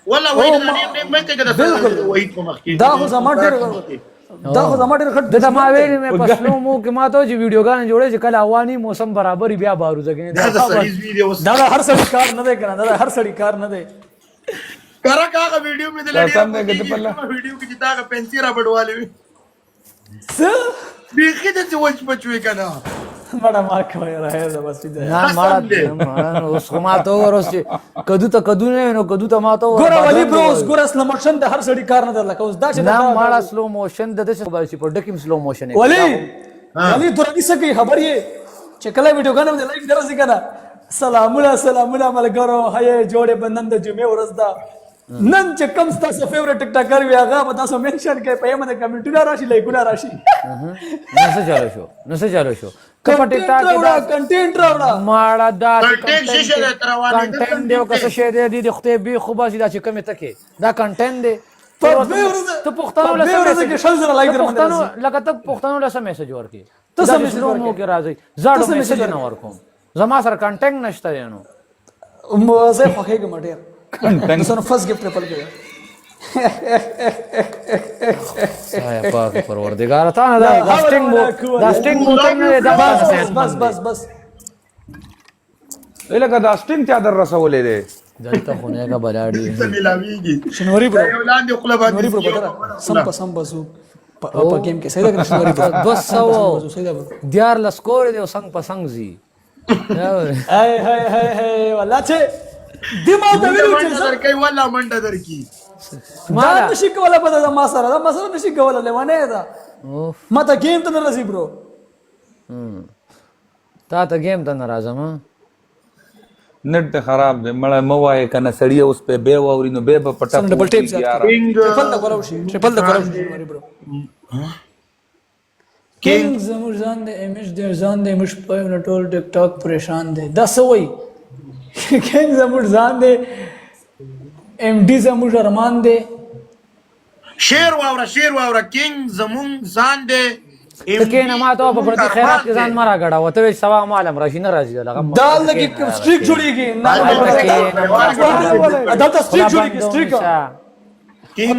والله وحید مې ته د وحید په مخ کې دا خو زما ډېر خټ د ما ویلې مې پسلو مو کې ما ته چې ویډیوګان جوړې چې کله اوانی موسم برابر بیا بارو ځګنه دا د سړیز ویډیو دا هر سړی کار نه دی کنه دا هر سړی کار نه دی کرا کاغه ویډیو مې دلته ویډیو کې چې دا پنسي را بډواله وي بیخي د څه وچ بچوي کنه مړه ما کوي راځه دا بس دې نه مړه اوس خو ما ته ورسې کدو ته کدو نه نو کدو ته ما ته ګور ولی بروز ګور اسلو موشن د هر سړی کار نه درلکه اوس دا چې نه مړه سلو موشن د څه خبر شي په ډکیم سلو موشن ولی درنی سکی خبر یې چې کله ویډیو غنم د لایف درځي کنه سلامونه ملګرو هي جوړه بندن د جمعې ورځ دا نن چې کوم تاسو فیورټ ټیک ټاکر وی هغه به تاسو منشن کوي په یمه کمنټونه راشي لایکونه راشي نو څه چالو شو کوم ټیک ټاک دا کنټینټ راوړه ماړه دا کنټینټ شې ده تروانه کنټینټ دیو که څه شی دی د خپل به خو باسي دا چې کومه تکي دا کنټینټ دی ته پښتنو له څه کې شل زره لایک درمن پښتنو لکه ته پښتنو له څه میسج ورکې ته څه میسج مو کې راځي زاړو میسج نه ورکوم زما سره کنټینټ نشته نو مزه خوخېږم ډېر کنټینټ سره فرست گیفت ټریپل کړه سایه پاک پروردگار تا نه دا سټینګ مو نه دا بس لکه دا سټینګ چا در رسولې دی دلته خو نه کا بلاډي څه ملاويږي شنوري برو وړاندې خپل شنوري برو پتہ سم بسو په گیم کې صحیح ده شنوري برو 200 دیار لسکور دی څنګه پسنګ زی هاي والله چې دماغ ته ویلو چې درکې ولا منډه درکې ما نشي کوله په ما سره نشي کوله لونه دا ما ته گیم ته نه رسی برو تا ته گیم ته نه راځم نت خراب دی مړه موای کنه سړی اوس په به ووري نو به پټه ډبل ټیپ ټریپل دا کولو شي شنوري برو کینګ زموږ ځان د ایمیج ډیر ځان د ایمیج په نو ټول ټیک ټاک پریشان دی دا سوي کینګ زموږ ځان دی ایم ډی زموږ ارمان دی شیر واوره کینګ زمون ځان دی تکې نه ما ته په پردي خیرات کې ځان مرا غړا وته وي سوا معلم راشي نه راځي لغه دا لګي سټریک جوړیږي دا ته سټریک جوړیږي سټریک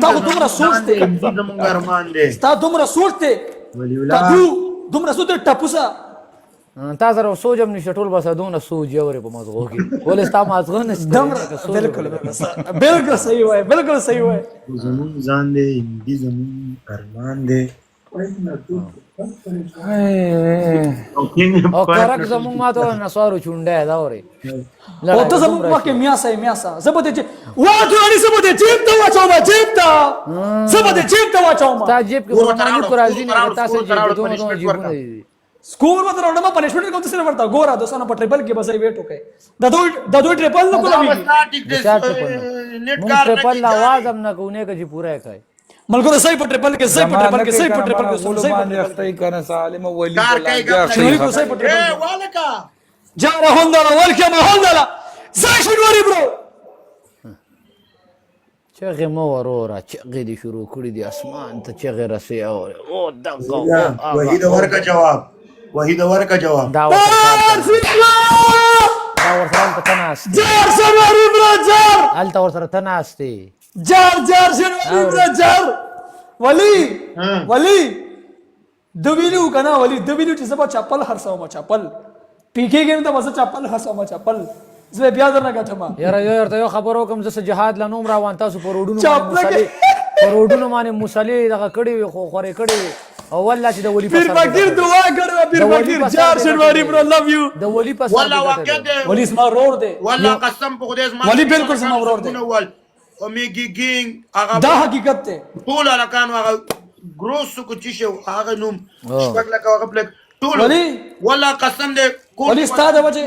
تا دومره سوچته زمون ارمان دی تا دومره سوچته ولی ولا دومره سوچته ټاپوسا تا سره سوجم نشته ټول بس دونه سوج یوري په مزغو کې ولې ستا مازغه نشته بالکل صحیح وای زمون ځان دی دې زمون ارمان دی او کرک زمون ما ته نسوارو چونډه دا وره او ته زمون ما کې میاسا زبده چې واټو اړي زبده جیب ته واچو تا جیب کې ورمانه کو راځي نه تاسو جیب دوه جیبونه دي स्कोर में तो मैं पनिशमेंट को सिर्फ पड़ता गोरा दोस्तों ना ट्रिपल के बस वेट हो गए दो ट्रिपल ना कोला नेट कार ट्रिपल आवाज हम ना कोने का जी पूरा है काय मलको तो सही पर ट्रिपल के सही मान रखते ही करने सालिम वली कार शनवरी को सही पर ए वाला का जा रहा होंदा वेलकम زای شنوري برو چغه مو ورورا چغه دي شروع کړی دي اسمان ته چغه رسي او دغه وحید ورکا جواب دا ورسره تناس جار شنوري برو جار الته ورسره تناس دي جار شنوري برو جار ولی دویلو کنه ولی دویلو چې سبا چپل هرڅو ما چپل پیکې ګم ته وسه چپل هرڅو ما چپل زه بیا درنه غټما یاره ته خبرو کوم زه جهاد لنوم روان تاسو په روډونو باندې مصلی دغه کړي خو خوري کړي او والله چې د ولی پیر فقیر دعا کړو پیر فقیر جار شنواری برو لو یو د ولی پس والله واقع دی ولی اسما رور دی والله قسم په خدای اسما ولی بالکل سم رور دی او میګي ګینګ هغه دا حقیقت ته ټول الکان هغه ګروس کو چې شو هغه نوم شپږ لکه هغه پلک ټول ولی والله قسم دی ولی استاد وجه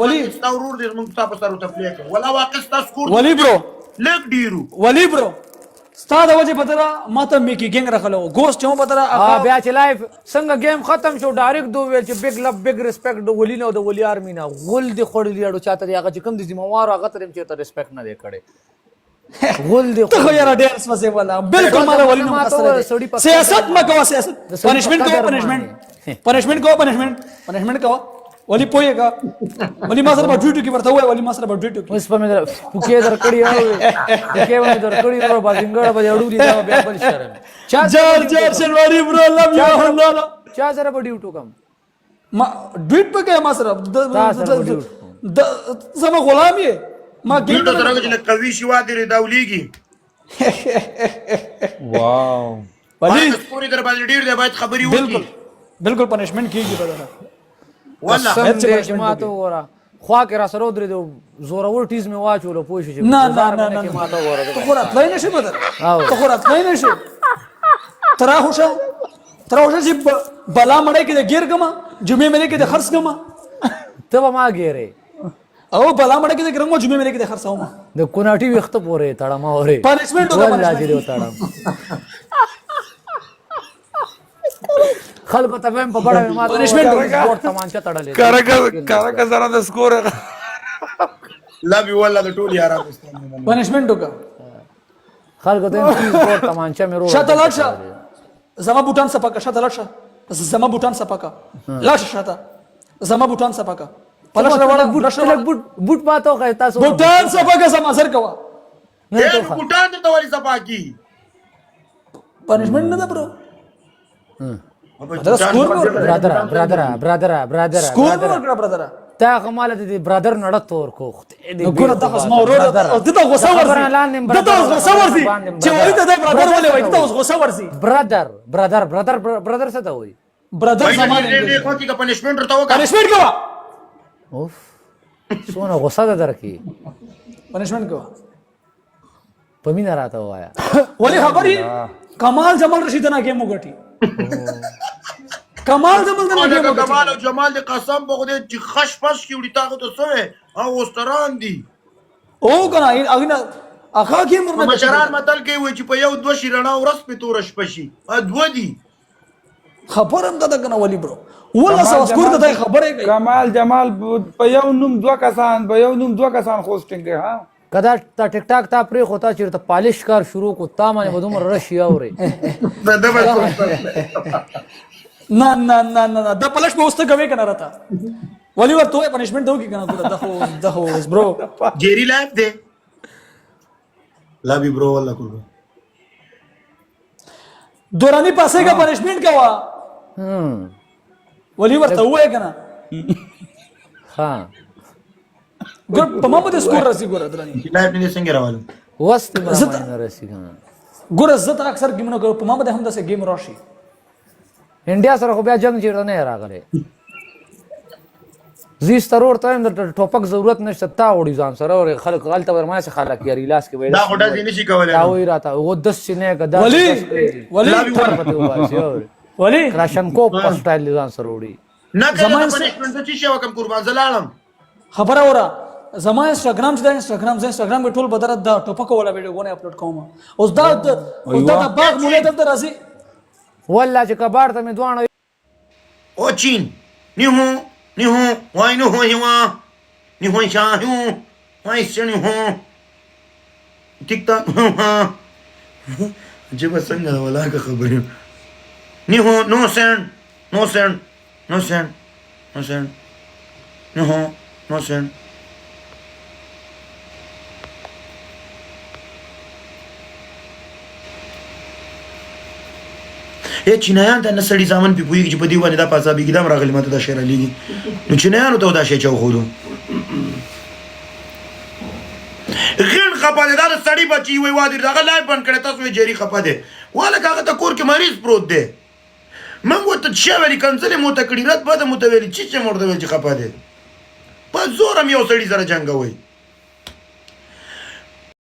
ولی ستورور دې موږ تاسو سره تفلیک ولا واقع تاسو کور ولی برو لګ ډیرو ولی برو استاد وجه پترا ماته میکی ګنګ راخلو ګوست چوم پترا بیا چې لایف څنګه گیم ختم شو ډایرکټ دو ویل چې بیگ لب بیگ ریسپیکټ د ولی نو د ولی آرمی نه غول دی خړلی اړو چاته هغه چې کم دي ذمہوار هغه ترم چې ته ریسپیکټ نه دی کړي غول دی ته خو یاره ډیر سمسه ولا بالکل مال ولی نو اثر سیاست مکو سیاست پنشمنٹ کو ولی پوهه کا ولی ما سره ډیوټي کې ورته وای ولی ما سره ډیوټي کې اوس په مې پوکې درکړی او پوکې باندې درکړی او بازنګړ به اړولې دا بیا بل شرم جار شنواری برو الله یو الله چا سره به ډیوټو کم ما ډیوټ په کې ما سره زما غلام یې ما ډیوټ سره چې قوي شي واده داولېږي واو ولی پوری در باندې ډیر دی باید خبري وکړي بالکل پنشمنت کیږي بدل والله سم جماعت وګوره خوا کې را سره درې زورور ټیز می واچولو پوه شو چې نه ماته وګوره ته خو راتلای نشي بدل او ته خو راتلای نشي ترا هوښه چې بلا مړې کې د گیر کما جمعې مې کې د خرڅ کما ته به ما ګیره او بلا مړې کې د ګرمو جمعې مې کې د خرڅ ومه د کوناټي وخت پورې تړه ما وره پنشمنت والله چې دی تړه خلکو ته هم په بڑا ما ته سپورت تمانچا تړلې کارکا زرا د سکور لا بي والله د ټول یارانو پنشمنت وکا خلکو ته سپورت تمانچا مې رو شاته لاشه زما بوتان سپاکا شاته لاشه زما بوتان سپاکا لاشه شاته زما بوتان سپاکا پلاش راوړه بوت پاتو که تاسو بوتان سپاکا زما سر کوا اے بوټان ته والی صفاکی پنشمنت نه ده برو برادر سکور ورکړه برادر تا غماله دي برادر نړه تور کو ګوره دا خصما ورور دته غوسه ورسي دته غوسه ورسي چې وایي ته برادر ولې وایي ته غوسه ورسي برادر څه ته وایي برادر زما دې کوتي کا پنشمنت ورته وکړه پنشمنت کوا اوف سونه غوسه ده درکې پنشمنت کوا پمینه راته وایا ولی خبري کمال جمال رشید نه گیم وګټي کمال جمال نه گیم وګټي کمال او جمال دې قسم په خدای چې خش پش کی وړي تاغه ته سوې او استران دي او کنه اغه اخا کې مرنه مشران متل کې وي چې په یو دوه شي رڼا ورس په تور شپشي ادو دي خبرم ده کنه ولی برو والله سوسکور ته خبره کوي کمال جمال په یو نوم دوه کسان خوستینګ ها کدا تا ټیک ټاک تا پرې خوتا چیرته پالش کار شروع کو تا باندې بدوم رشي اوري نه دا پلش به واست کوي کنه راته ولی ورته پنشمنت دوی کنه ده خو برو جيري لایف دے لا بي برو والله کو دورانی پاسه کا پنشمنت کوا ولی ورته وای کنه ها ګور په ما باندې سکور راځي ګور درانی لایف نه څنګه راوالو وست ما رسي کنه ګور زت اکثر گیمونو کو په ما باندې هم داسې گیم راشي انډیا سره خو بیا جنگ چیرته نه راغلی زی ضرور ته د ټوپک ضرورت نشته تا وړي ځان سره او خلک غلطه ورمانه سره خلک یاري لاس کې وای دا غډا دي نشي کولای دا وای راته و 10 سینې کدا ولی کراشنکو په سټایل ځان سره وړي نه کله پنشمنت چې شو کوم قربان زلالم خبره وره زما انستګرام چې دا انستګرام په ټول بدرت دا ټوپک ولا ویډیوونه اپلوډ کوم اوس دا باغ مولې ته راځي والله چې کبار ته مې دوانه او چین نیهو وای نو هوا نیهو شاهو وای سنو ټیک ټاک جب څنګه ولا کا خبره نیهو نو سن اے چینایان ته نسړي ځامن په پوي چې په دی باندې دا پاسا بيګی دم راغلی ماته دا شعر لګي نو چینایانو ته دا شی چاو خودو غیر خپه ده دا سړی بچي وي وادي دا لای بن کړه تاسو جری خپه ده والا کاغه ته کور کې مریض پروت ده من وته چې ویلي کنسل مو ته کړي رات بعد مو ته ویلي چې مرده ویل چې خپه ده په زور مې یو سړی سره جنگ وای